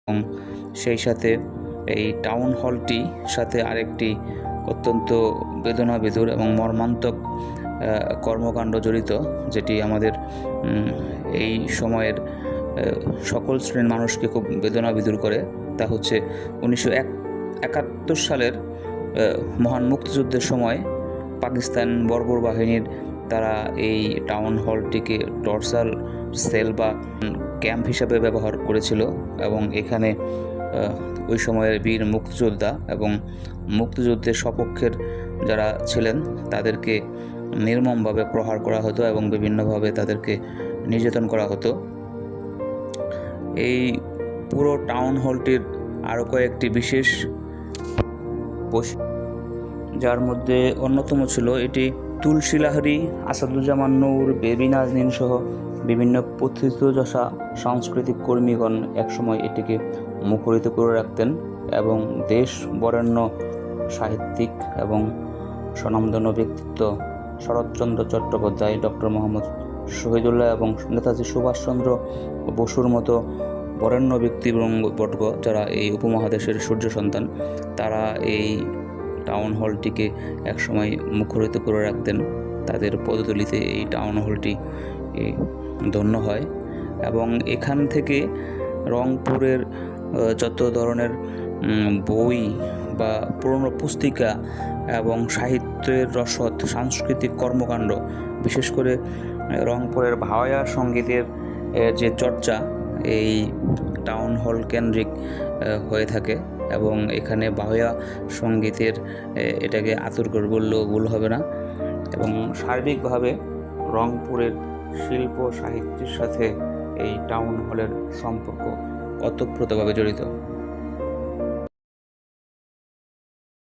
এবং সেই সাথে এই টাউন হলটি সাথে আরেকটি অত্যন্ত বেদনাবিধুর এবং মর্মান্তিক কর্মকাণ্ড জড়িত, যেটি আমাদের এই সময়ের সকল শ্রেণীর মানুষকে খুব বেদনাবিধুর করে। তা হচ্ছে 1971 সালের মহান মুক্তিযুদ্ধের সময় পাকিস্তান বর্বর বাহিনীর তারা এই টাউন হলটিকে টর্চার সেল বা ক্যাম্প হিসাবে ব্যবহার করেছিল এবং এখানে ওই সময়ের বীর মুক্তিযোদ্ধা এবং মুক্তিযুদ্ধের সপক্ষের যারা ছিলেন তাদেরকে নির্মমভাবে প্রহার করা হতো এবং বিভিন্নভাবে তাদেরকে নির্যাতন করা হতো। এই পুরো টাউন হলটির আরও কয়েকটি বিশেষ যার মধ্যে অন্যতম ছিল এটি তুলসী লাহিড়ী, আসাদুজ্জামান নূর, বেবি নাজনীন সহ বিভিন্ন প্রথিতযশা সাংস্কৃতিক কর্মীগণ একসময় এটিকে মুখরিত করে রাখতেন এবং দেশ বরেণ্য সাহিত্যিক এবং স্বনামধন্য ব্যক্তিত্ব শরৎচন্দ্র চট্টোপাধ্যায়, ডক্টর মোহাম্মদ শহীদুল্লাহ এবং নেতাজি সুভাষচন্দ্র বসুর মতো বরেণ্য ব্যক্তিবর্গ যারা এই উপমহাদেশের সূর্য সন্তান, তারা এই টাউন হলটিকে একসময় মুখরিত করে রাখতেন। তাদের পদতলিতে এই টাউন হলটি ধন্য হয় এবং এখান থেকে রংপুরের যত ধরনের বই বা পুরনো পুস্তিকা এবং সাহিত্যের রসদ, সাংস্কৃতিক কর্মকাণ্ড, বিশেষ করে রংপুরের ভাওয়াইয়া সঙ্গীতের যে চর্চা এই টাউন হল কেন্দ্রিক হয়ে থাকে এবং এখানে ভাওয়াইয়া সঙ্গীতের এটাকে আতুর করে বললেও ভুল হবে না এবং সার্বিকভাবে রংপুরের শিল্প সাহিত্যের সাথে এই টাউন হলের সম্পর্ক ওতপ্রোতভাবে জড়িত।